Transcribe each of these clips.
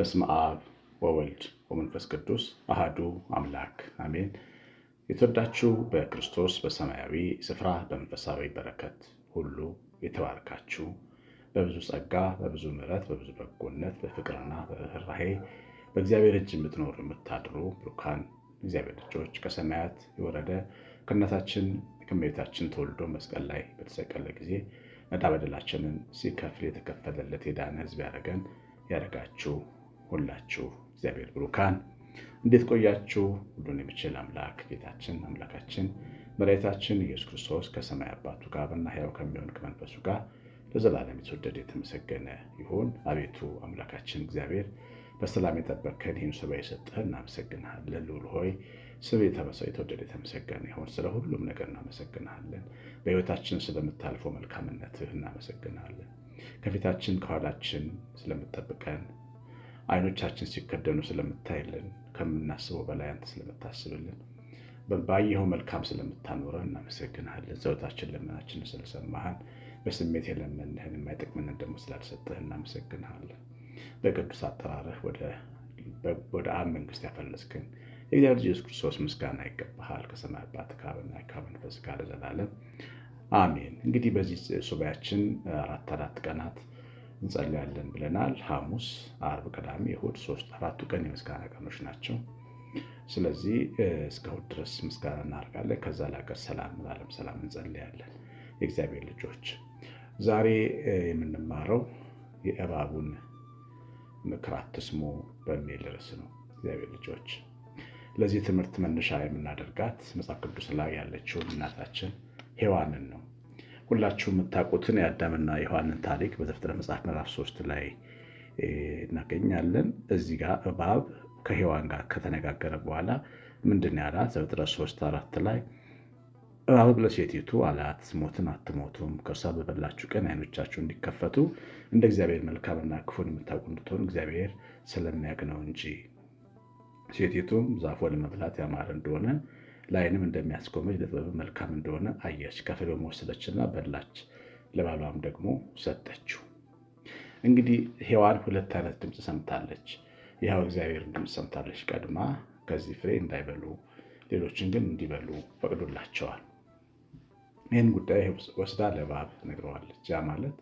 በስመ አብ ወወልድ ወመንፈስ ቅዱስ አሐዱ አምላክ አሜን። የተወዳችሁ በክርስቶስ በሰማያዊ ስፍራ በመንፈሳዊ በረከት ሁሉ የተባረካችሁ በብዙ ጸጋ፣ በብዙ ምሕረት፣ በብዙ በጎነት፣ በፍቅርና በርኅራኄ በእግዚአብሔር እጅ የምትኖሩ የምታድሩ ብሩካን እግዚአብሔር ልጆች ከሰማያት የወረደ ከእናታችን ከእመቤታችን ተወልዶ መስቀል ላይ በተሰቀለ ጊዜ ዕዳ በደላችንን ሲከፍል የተከፈለለት የዳነ ሕዝብ ያደረጋችሁ ሁላችሁ እግዚአብሔር ብሩካን እንዴት ቆያችሁ? ሁሉን የሚችል አምላክ ጌታችን አምላካችን መድኃኒታችን ኢየሱስ ክርስቶስ ከሰማይ አባቱ ጋር እና ሕያው ከሚሆን ከመንፈሱ ጋር ለዘላለም የተወደደ የተመሰገነ ይሁን። አቤቱ አምላካችን እግዚአብሔር በሰላም የጠበቅከን ይህን ሱባዔ የሰጠህን እናመሰግንሃለን። ልዑል ሆይ ስምህ የተወደደ የተመሰገነ ይሁን። ስለ ሁሉም ነገር እናመሰግንሃለን። በሕይወታችን ስለምታልፈው መልካምነትህ እናመሰግንሃለን። ከፊታችን ከኋላችን ስለምጠብቀን፣ አይኖቻችን ሲከደኑ ስለምታይልን፣ ከምናስበው በላይ አንተ ስለምታስብልን፣ ባየኸው መልካም ስለምታኖረን እናመሰግንሃለን። ጸሎታችን ልመናችንን ስለሰማህን፣ በስሜት የለመንህን የማይጠቅመንን ደግሞ ስላልሰጠህን እናመሰግንሃለን። በቅዱስ አጠራርህ ወደ አብ መንግስት ያፈለስክን የእግዚአብሔር ልጅ ኢየሱስ ክርስቶስ ምስጋና ይገባሃል። ከሰማይ አባት ከአብና ከመንፈስ ጋር ለዘላለም አሜን። እንግዲህ በዚህ ሱባዔያችን አራት ቀናት እንጸልያለን ብለናል። ሐሙስ፣ ዓርብ፣ ቅዳሜ፣ እሑድ አራቱ ቀን የምስጋና ቀኖች ናቸው። ስለዚህ እስከ እሑድ ድረስ ምስጋና እናደርጋለን። ከዛ ለሀገር ሰላም፣ ለዓለም ሰላም እንጸልያለን። የእግዚአብሔር ልጆች ዛሬ የምንማረው የእባቡን ምክር አትስሙ በሚል ርዕስ ነው። እግዚአብሔር ልጆች ለዚህ ትምህርት መነሻ የምናደርጋት መጽሐፍ ቅዱስ ላይ ያለችውን እናታችን ሔዋንን ነው። ሁላችሁ የምታውቁትን የአዳምና የሔዋንን ታሪክ በዘፍጥረት መጽሐፍ ምዕራፍ 3 ላይ እናገኛለን። እዚህ ጋር እባብ ከሔዋን ጋር ከተነጋገረ በኋላ ምንድን ያላት? ዘፍጥረት 3:4 ላይ እባብ ለሴቲቱ አላት፣ ሞትን አትሞቱም፣ ከእርሷ በበላችሁ ቀን ዓይኖቻችሁ እንዲከፈቱ እንደ እግዚአብሔር መልካምና ክፉን የምታውቁ እንድትሆኑ እግዚአብሔር ስለሚያውቅ ነው እንጂ። ሴቲቱም ዛፉ ለመብላት ያማረ እንደሆነ ለዓይንም እንደሚያስጎመጅ ለጥበብ መልካም እንደሆነ አየች፣ ከፍሬውም ወሰደችና በላች፣ ለባሏም ደግሞ ሰጠችው። እንግዲህ ሔዋን ሁለት አይነት ድምፅ ሰምታለች። ይኸው እግዚአብሔርን ድምፅ ሰምታለች ቀድማ፣ ከዚህ ፍሬ እንዳይበሉ ሌሎችን ግን እንዲበሉ ፈቅዶላቸዋል። ይህን ጉዳይ ወስዳ ለእባብ ነግረዋለች። ያ ማለት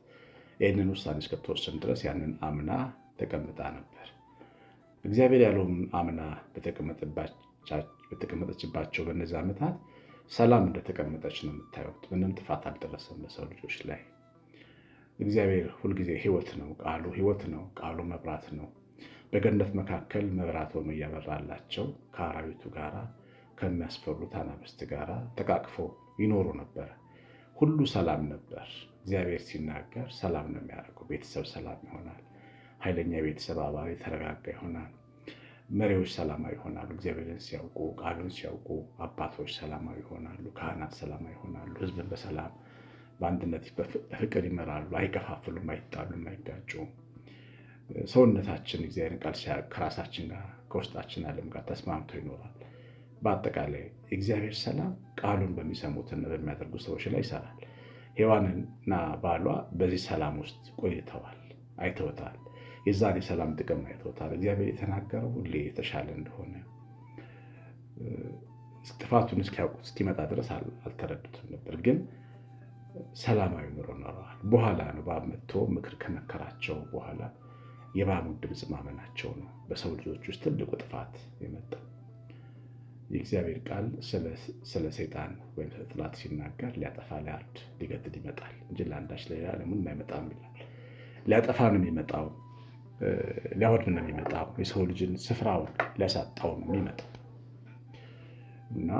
ይህንን ውሳኔ እስከተወሰን ድረስ ያንን አምና ተቀምጣ ነበር። እግዚአብሔር ያለውን አምና በተቀመጠችባቸው በእነዚህ ዓመታት ሰላም እንደተቀመጠች ነው የምታዩት። ምንም ጥፋት አልደረሰም በሰው ልጆች ላይ። እግዚአብሔር ሁልጊዜ ሕይወት ነው፣ ቃሉ ሕይወት ነው፣ ቃሉ መብራት ነው። በገነት መካከል መብራት ሆኖ እያበራላቸው ከአራዊቱ ጋራ ከሚያስፈሩት አናብስት ጋራ ተቃቅፈው ይኖሩ ነበር። ሁሉ ሰላም ነበር። እግዚአብሔር ሲናገር ሰላም ነው የሚያደርገው። ቤተሰብ ሰላም ይሆናል። ኃይለኛ ቤተሰብ አባሪ የተረጋጋ ይሆናል። መሪዎች ሰላማዊ ይሆናሉ። እግዚአብሔርን ሲያውቁ፣ ቃሉን ሲያውቁ አባቶች ሰላማዊ ይሆናሉ። ካህናት ሰላማዊ ይሆናሉ። ሕዝብን በሰላም በአንድነት በፍቅር ይመራሉ። አይከፋፍሉም፣ አይጣሉም፣ አይጋጩም። ሰውነታችን እግዚአብሔርን ቃል ከራሳችን ጋር ከውስጣችን ዓለም ጋር ተስማምቶ ይኖራል። በአጠቃላይ እግዚአብሔር ሰላም ቃሉን በሚሰሙትና በሚያደርጉ ሰዎች ላይ ይሰራል። ሔዋንና ባሏ በዚህ ሰላም ውስጥ ቆይተዋል፣ አይተውታል። የዛን የሰላም ጥቅም አይተውታል። እግዚአብሔር የተናገረው ሁሌ የተሻለ እንደሆነ ጥፋቱን እስኪያውቁት እስኪመጣ ድረስ አልተረዱትም ነበር። ግን ሰላማዊ ኑሮ ኖረዋል። በኋላ ነው እባብ መጥቶ ምክር ከመከራቸው በኋላ የእባቡን ድምፅ ማመናቸው ነው በሰው ልጆች ውስጥ ትልቁ ጥፋት የመጣ። የእግዚአብሔር ቃል ስለ ሰይጣን ወይም ስለ ጠላት ሲናገር ሊያጠፋ፣ ሊያርድ፣ ሊገድል ይመጣል እንጂ ለአንዳች ለሌላ ለምን አይመጣም ይላል። ሊያጠፋ ነው የሚመጣው፣ ሊያወድም ነው የሚመጣው፣ የሰው ልጅን ስፍራውን ሊያሳጣው ነው የሚመጣው እና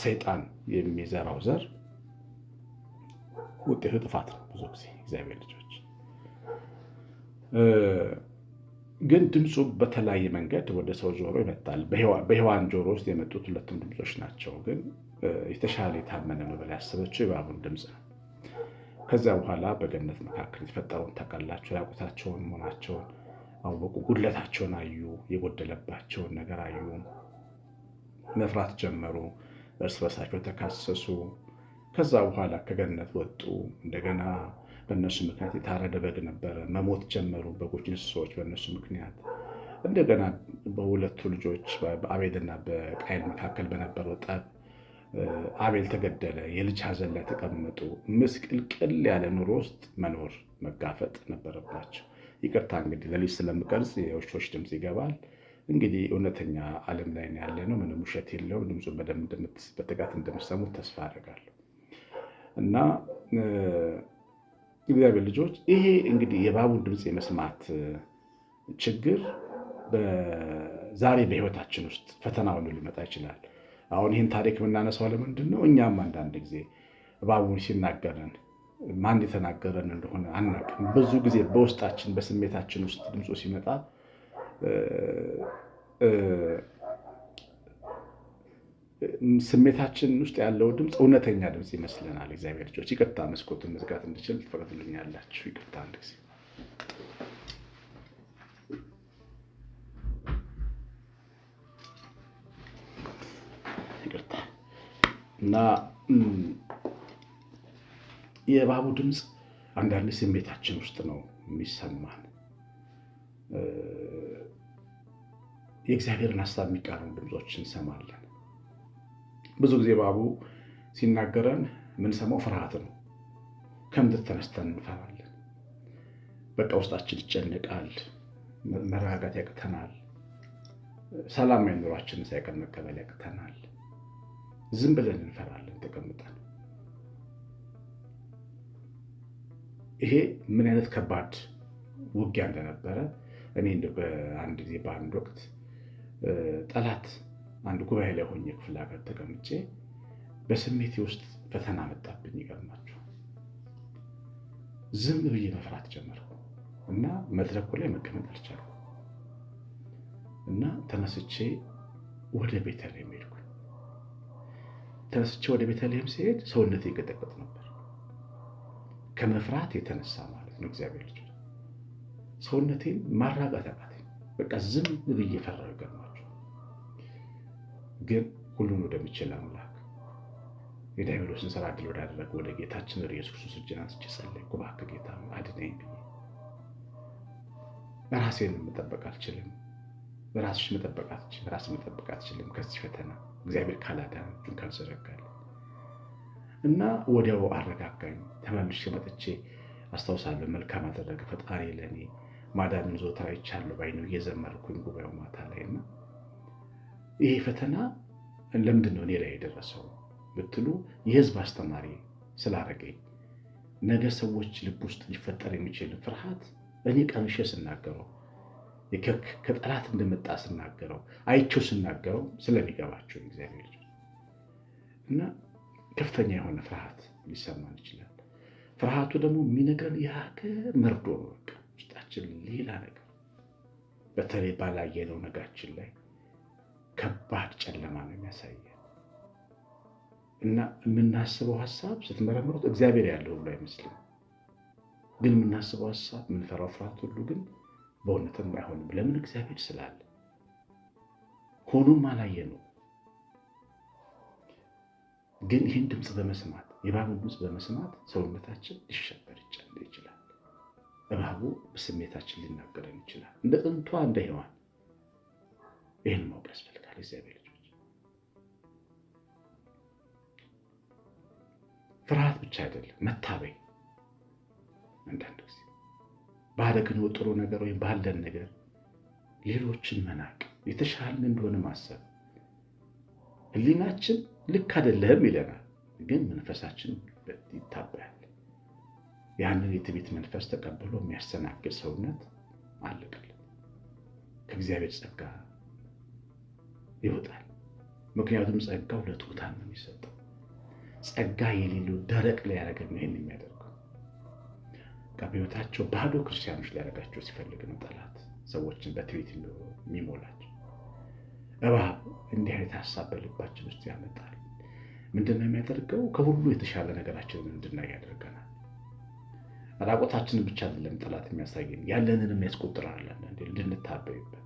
ሰይጣን የሚዘራው ዘር ውጤቱ ጥፋት ነው። ብዙ ጊዜ እግዚአብሔር ልጆች ግን ድምፁ በተለያየ መንገድ ወደ ሰው ጆሮ ይመጣል። በሔዋን ጆሮ ውስጥ የመጡት ሁለቱም ድምፆች ናቸው። ግን የተሻለ የታመነ ነው ብላ ያሰበችው የእባቡን ድምፅ ነው። ከዚያ በኋላ በገነት መካከል የተፈጠረውን ታውቃላችሁ። ራቁታቸውን መሆናቸውን አወቁ። ጉድለታቸውን አዩ። የጎደለባቸውን ነገር አዩ። መፍራት ጀመሩ። እርስ በርሳቸው ተካሰሱ። ከዛ በኋላ ከገነት ወጡ። እንደገና በእነሱ ምክንያት የታረደ በግ ነበረ። መሞት ጀመሩ በጎች፣ እንስሳዎች በእነሱ ምክንያት። እንደገና በሁለቱ ልጆች በአቤልና በቃይል መካከል በነበረው ጠብ አቤል ተገደለ። የልጅ ሐዘን ላይ ተቀመጡ። ምስቅልቅል ያለ ኑሮ ውስጥ መኖር መጋፈጥ ነበረባቸው። ይቅርታ እንግዲህ ሌሊት ስለምቀርጽ የውሾች ድምፅ ይገባል። እንግዲህ እውነተኛ ዓለም ላይ ያለ ነው። ምንም ውሸት የለውም። ድምፁን በደንብ በትጋት እንደምትሰሙት ተስፋ አደርጋለሁ። እና እግዚአብሔር ልጆች ይሄ እንግዲህ የእባቡን ድምፅ የመስማት ችግር ዛሬ በህይወታችን ውስጥ ፈተና ሆኖ ሊመጣ ይችላል። አሁን ይህን ታሪክ የምናነሳው ለምንድን ነው? እኛም አንዳንድ ጊዜ እባቡን ሲናገረን ማን የተናገረን እንደሆነ አናውቅም። ብዙ ጊዜ በውስጣችን በስሜታችን ውስጥ ድምፁ ሲመጣ ስሜታችን ውስጥ ያለው ድምፅ እውነተኛ ድምፅ ይመስለናል። እግዚአብሔር ልጆች ይቅርታ፣ መስኮቱን መዝጋት እንድችል ትፈቅዱልኛላችሁ? ይቅርታ አንድ ጊዜ ይቅርታ። እና የእባቡ ድምፅ አንዳንድ ስሜታችን ውስጥ ነው የሚሰማን። የእግዚአብሔርን ሀሳብ የሚቃረኑ ድምፆችን እንሰማለን። ብዙ ጊዜ እባቡ ሲናገረን የምንሰማው ፍርሃት ነው። ከምድር ተነስተን እንፈራለን። በቃ ውስጣችን ይጨነቃል፣ መረጋጋት ያቅተናል፣ ሰላማዊ ኑሯችንን ሳይቀር መቀበል ያቅተናል። ዝም ብለን እንፈራለን ተቀምጠን። ይሄ ምን አይነት ከባድ ውጊያ እንደነበረ እኔ በአንድ ጊዜ በአንድ ወቅት ጠላት አንድ ጉባኤ ላይ ሆኜ ክፍለ ሀገር ተቀምጬ በስሜቴ ውስጥ ፈተና መጣብኝ። ይገርማችሁ ዝም ብዬ መፍራት ጀመርኩ እና መድረኩ ላይ መቀመጥ አልቻልኩም እና ተነስቼ ወደ ቤተልሔም ሄድኩ። ተነስቼ ወደ ቤተልሔም ሲሄድ ሰውነቴ ይቀጠቀጥ ነበር፣ ከመፍራት የተነሳ ማለት ነው። እግዚአብሔር ልጅ ሰውነቴን ማራጋት አቃተኝ። በቃ ዝም ብዬ ፈራሁ። ይገርማችሁ ግን ሁሉን ወደሚችል አምላክ የዲያብሎስን ስራ ድል ወዳደረገ ወደ ጌታችን ወደ ኢየሱስ ክርስቶስ እጄን አንስቼ ጸለይኩ። እባክህ ጌታ አድነኝ ብዬ። ራሴን መጠበቅ አልችልም፣ ራስሽ መጠበቅ አትችልም፣ ራስን መጠበቅ አትችልም ከዚህ ፈተና እግዚአብሔር ካላዳነ እጁን ካልዘረጋል እና ወዲያው አረጋጋኝ። ተመልሼ መጥቼ አስታውሳለሁ። መልካም አደረገ ፈጣሪ ለእኔ ማዳንን ዘወትር አይቻለሁ ባይነው እየዘመርኩኝ ጉባኤው ማታ ላይ እና ይሄ ፈተና ለምንድን ነው እኔ ላይ የደረሰው ብትሉ የህዝብ አስተማሪ ስላረገኝ ነገ ሰዎች ልብ ውስጥ ሊፈጠር የሚችል ፍርሃት እኔ ቀምሼ ስናገረው ከጠላት እንደመጣ ስናገረው አይቼው ስናገረው ስለሚገባቸው እግዚአብሔር ልጅ እና ከፍተኛ የሆነ ፍርሃት ሊሰማን ይችላል። ፍርሃቱ ደግሞ የሚነግረን የሀገር መርዶ ነው። በቃ ውስጣችን ሌላ ነገር በተለይ ባላየነው ነጋችን ላይ ከባድ ጨለማ ነው የሚያሳየን እና የምናስበው ሀሳብ ስትመረምሩት እግዚአብሔር ያለው ሁሉ አይመስልም። ግን የምናስበው ሀሳብ የምንፈራው ፍርሃት ሁሉ ግን በእውነትም አይሆንም። ለምን? እግዚአብሔር ስላለ። ሆኖም አላየነው። ግን ይህን ድምፅ በመስማት የእባቡን ድምፅ በመስማት ሰውነታችን ሊሸበር ይችላል። እባቡ በስሜታችን ሊናገረን ይችላል። እንደ ጥንቷ እንደ ሔዋን ይህን ማወቅ ያስፈልጋል። እግዚአብሔር ልጆች ፍርሃት ብቻ አይደለም፣ መታበይ። አንዳንድ ጊዜ ባደረግነው ጥሩ ነገር ወይም ባለን ነገር ሌሎችን መናቅ፣ የተሻለን እንደሆነ ማሰብ። ሕሊናችን ልክ አይደለህም ይለናል፣ ግን መንፈሳችን ይታበያል። ያንን የትዕቢት መንፈስ ተቀብሎ የሚያስተናግድ ሰውነት አለቀለት፣ ከእግዚአብሔር ጸጋ ይወጣል። ምክንያቱም ጸጋው ለትሑታን ነው የሚሰጠው። ጸጋ የሌለው ደረቅ ሊያደርገን ነው ይህን የሚያደርገው። በሕይወታቸው ባዶ ክርስቲያኖች ሊያደርጋቸው ሲፈልግ ነው ጠላት ሰዎችን በትዕቢት የሚሞላቸው። እባብ እንዲህ አይነት ሀሳብ በልባችን ውስጥ ያመጣል። ምንድነው የሚያደርገው? ከሁሉ የተሻለ ነገራችንን እንድናይ ያደርገናል። ራቆታችንን ብቻ አይደለም ጠላት የሚያሳየን፣ ያለንንም ያስቆጥራል እንድንታበይበት።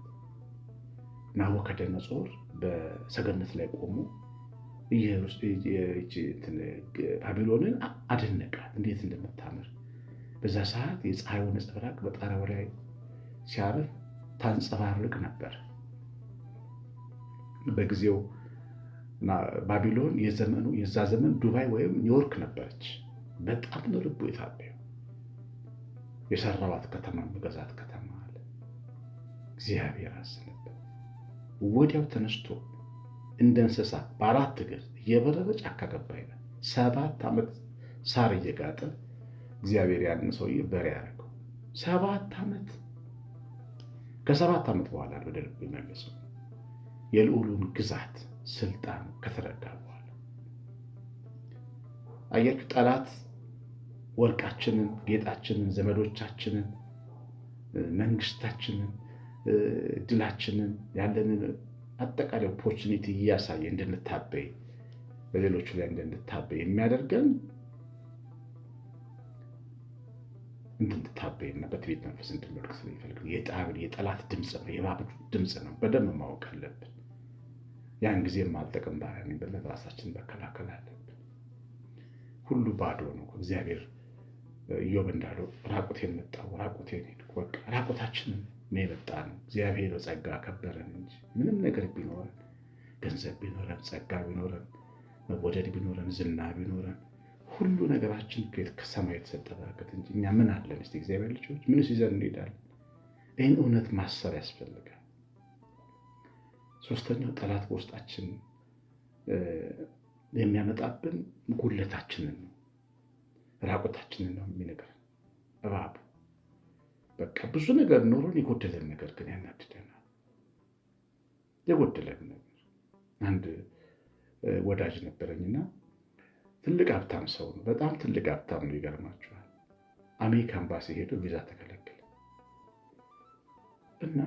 ናቡከደነፆር በሰገነት ላይ ቆሞ ባቢሎንን አደነቃት፣ እንዴት እንደምታምር በዛ ሰዓት የፀሐዩ ነጸብራቅ በጣሪያው ላይ ሲያርፍ ታንጸባርቅ ነበር። በጊዜው ባቢሎን የዛ ዘመን ዱባይ ወይም ኒውዮርክ ነበረች። በጣም ነው ልቡ የታበየው። የሰራዋት ከተማ መገዛት ከተማ አለ። እግዚአብሔር አዘነበት። ወዲያው ተነስቶ እንደ እንስሳ በአራት እግር እየበረረ ጫካ ገባ ይላል። 7 ዓመት ሳር እየጋጠ እግዚአብሔር ያንን ሰውዬ በሬ ያደረገው 7 ዓመት። ከ7 ዓመት በኋላ ወደ ልቡ የመለሰው የልዑሉን ግዛት ስልጣን ከተረዳ በኋላ። አያችሁ፣ ጠላት ወርቃችንን፣ ጌጣችንን፣ ዘመዶቻችንን፣ መንግስታችንን፣ ድላችንን፣ ያለንን አጠቃላይ ኦፖርቹኒቲ እያሳየ እንድንታበይ፣ በሌሎቹ ላይ እንድንታበይ የሚያደርገን እንድንታበይና በትዕቢት መንፈስ እንድንወድቅ ስለሚፈልግ የጠላት ድምፅ ነው፣ የእባብ ድምፅ ነው። በደንብ ማወቅ አለብን። ያን ጊዜ የማልጠቅም ባሪያ ነኝ ብለን ራሳችንን መከላከል አለብን። ሁሉ ባዶ ነው። እግዚአብሔር ኢዮብ እንዳለው ራቁቴን መጣሁ ራቁቴን ሄድኩ። በቃ ራቁታችንን ነው የመጣነው። እግዚአብሔር በጸጋ ከበረን እንጂ ምንም ነገር ቢኖረን፣ ገንዘብ ቢኖረን፣ ጸጋ ቢኖረን፣ መወደድ ቢኖረን፣ ዝና ቢኖረን፣ ሁሉ ነገራችን ከሰማይ የተሰጠ በረከት እንጂ እኛ ምን አለን? እስቲ እግዚአብሔር ልጆች ምንስ ይዘን እንሄዳለን? ይህን እውነት ማሰብ ያስፈልጋል። ሶስተኛው ጠላት በውስጣችን የሚያመጣብን ጉለታችንን ነው፣ ራቁታችንን ነው የሚነግረን እባቡ። በቃ ብዙ ነገር ኖሮን የጎደለን ነገር ግን ያናድደናል። የጎደለን ነገር አንድ ወዳጅ ነበረኝና ትልቅ ሀብታም ሰው ነው። በጣም ትልቅ ሀብታም ነው። ይገርማችኋል። አሜሪካ ኤምባሲ ሄዶ ቪዛ ተከለከለ እና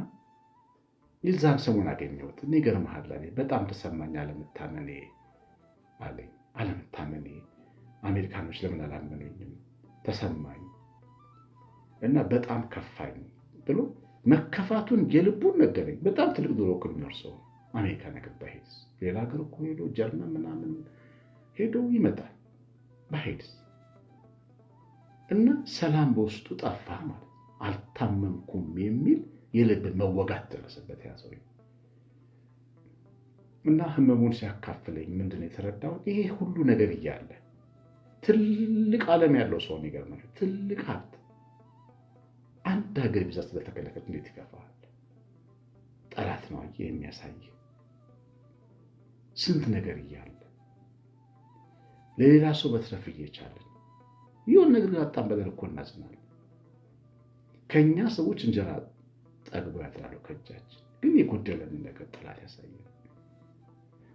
የዛን ሰሞን አገኘሁት። እኔ ይገርምሃል አለኝ። በጣም ተሰማኝ አለመታመኔ አለኝ። አለመታመኔ አሜሪካኖች ለምን አላመኑኝም ተሰማኝ እና በጣም ከፋኝ ብሎ መከፋቱን የልቡን ነገረኝ። በጣም ትልቅ ኑሮ እኮ የሚኖር ሰው አሜሪካ ነገር ባይሄድስ፣ ሌላ ሀገር እኮ ሄዶ ጀርመን ምናምን ሄዶ ይመጣል ባይሄድስ። እና ሰላም በውስጡ ጠፋ ማለት አልታመምኩም የሚል የልብ መወጋት ደረሰበት ያ ሰው። እና ህመሙን ሲያካፍለኝ ምንድን የተረዳው ይሄ ሁሉ ነገር እያለ ትልቅ ዓለም ያለው ሰው ይገርማል። ትልቅ ሀብት አንድ ሀገር ቪዛ ስለተከለከለ እንዴት ይከፋል? ጠላት ነው የሚያሳይ ስንት ነገር እያለ ለሌላ ሰው መትረፍ እየቻለን ይሁን ነገር አጣን በለን እኮ እናዝናለን። ከኛ ሰዎች እንጀራ ጠግቦ ያድራሉ ከእጃችን፣ ግን የጎደለን ነገር ጠላት ያሳያል።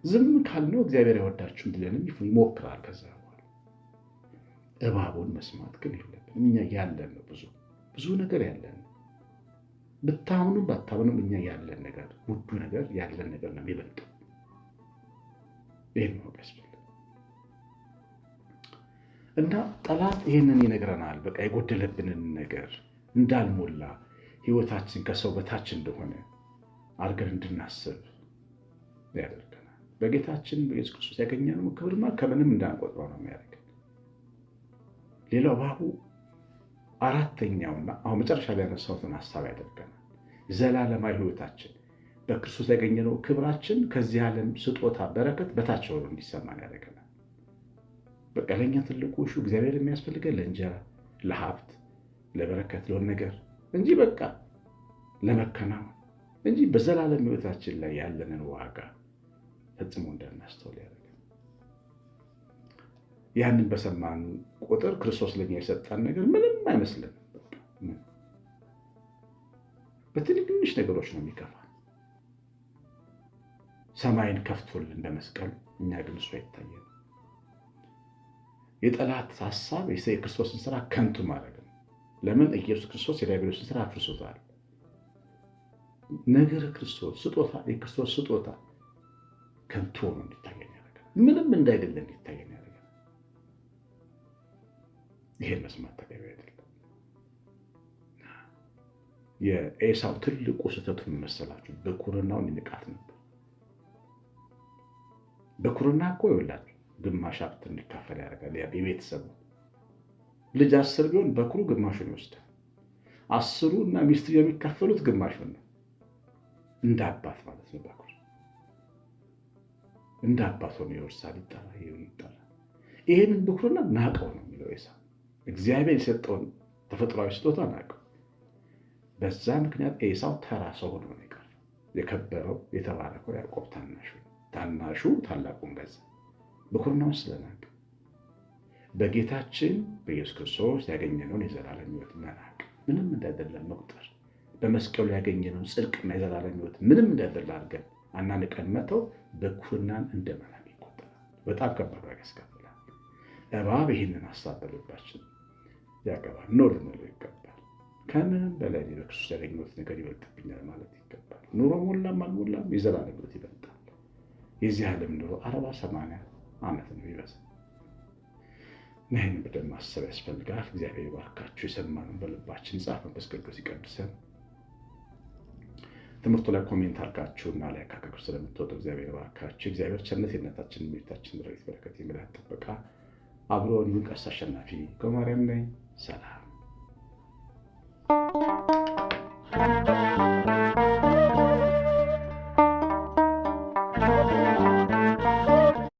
ዝም ካልነው እግዚአብሔር ያወዳችሁ እንዲለንም ይሞክራል። ከዛ በኋላ እባቡን መስማት ግን የለብንም። እኛ ያለን ነው ብዙ ነገር ያለን፣ ብታምኑም ባታምኑም እኛ ያለን ነገር ውዱ ነገር ያለን ነገር ነው የሚበልጠው። ይህን ማወቅ ያስፈልጋል። እና ጠላት ይህንን ይነግረናል። በቃ የጎደለብንን ነገር እንዳልሞላ ህይወታችን ከሰው በታች እንደሆነ አድርገን እንድናስብ ያደርገናል። በጌታችን በኢየሱስ ክርስቶስ ያገኘነው ክብርማ ከምንም እንዳንቆጥረው ነው የሚያደርገን። ሌላው እባቡ አራተኛውና አሁን መጨረሻ ላይ ያነሳሁትን ሀሳብ ያደርገናል። ዘላለማዊ ህይወታችን በክርስቶስ ያገኘነው ክብራችን ከዚህ ዓለም ስጦታ በረከት በታች ሆኖ እንዲሰማን ያደርገናል። በቃ ለእኛ ትልቁ እሹ እግዚአብሔር የሚያስፈልገን ለእንጀራ፣ ለሀብት፣ ለበረከት፣ ለሆነ ነገር እንጂ በቃ ለመከናወን እንጂ በዘላለም ህይወታችን ላይ ያለንን ዋጋ ፈጽሞ እንዳናስተውል ያደርጋል። ያንን በሰማን ቁጥር ክርስቶስ ለኛ የሰጠን ነገር ምንም አይመስልም። በትንሽ ነገሮች ነው የሚከፋ። ሰማይን ከፍቶልን በመስቀሉ እኛ ግን እሱ አይታየንም። የጠላት ሀሳብ የክርስቶስን ስራ ከንቱ ማድረግ ነው። ለምን? ኢየሱስ ክርስቶስ የዲያብሎስን ስራ አፍርሶታል። ነገረ ክርስቶስ ስጦታ፣ የክርስቶስ ስጦታ ከንቱ ሆኖ እንዲታየን ያደርጋል። ምንም እንዳይደለ እንዲታየን ያደርጋል። ይሄን መስማት ተገቢ አይደለም። የኤሳው ትልቁ ስህተቱ መሰላችሁ? በኩርናውን ንቃት ነበር። በኩርና እኮ ይኸውላችሁ ግማሽ ሀብት እንዲካፈል ያደርጋል። የቤተሰቡ ልጅ 10 ቢሆን በኩሩ ግማሹን ይወስዳል። 10ሩ እና ሚስትየው የሚካፈሉት ግማሹን ነው። እንደ አባት ማለት ነው። በኩር እንደ አባት ሆኖ ይወርሳል፣ ይጠራል። ይሄንን ብኩርና ናቀው ነው የሚለው ኤሳው። እግዚአብሔር የሰጠውን ተፈጥሯዊ ስጦታ ናቀው። በዛ ምክንያት ኤሳው ተራ ሰው ሆኖ ነው የቀረው። የከበረው የተባረከው ያዕቆብ ታናሹ ታላቁን ገዛ። ብኩርናውን ስለናቀ በጌታችን በኢየሱስ ክርስቶስ ያገኘነውን የዘላለም ሕይወት መናቅ፣ ምንም እንዳይደለም መቁጠር፣ በመስቀሉ ያገኘነውን ጽድቅና የዘላለም ሕይወት ምንም እንዳይደለ አድርገን አናንቀን መተው ብኩርናን እንደ መናቅ ይቆጠራል። በጣም ከባድ ዋጋ ያስከፍላል። እባብ ይህንን ሀሳብ በልባችን ያገባል። ኖር ልንለው ይገባል። ከምንም በላይ በክርስቶስ ያገኘሁት ነገር ይበልጥብኛል ማለት ይገባል። ኑሮ ሞላም አልሞላም የዘላለም ሕይወት ይበልጣል። የዚህ ዓለም ኑሮ 40-80 ዓመት ነው ይበዛ። ይህን በደንብ ማሰብ ያስፈልጋል። እግዚአብሔር ይባርካችሁ። የሰማነውን በልባችን ጻፍ። መንፈስ ቅዱስ ይቀድሰን። ትምህርቱ ላይ ኮሜንት አድርጋችሁና ላይ ካከኩ ስለምትወዱ እግዚአብሔር ይባርካችሁ። እግዚአብሔር ቸርነት የእናታችን ቤታችን ረድኤት በረከት የምሕረት ጥበቃ አብሮን ይሁን። ቀሲስ አሸናፊ ገብረማርያም ነኝ። ሰላም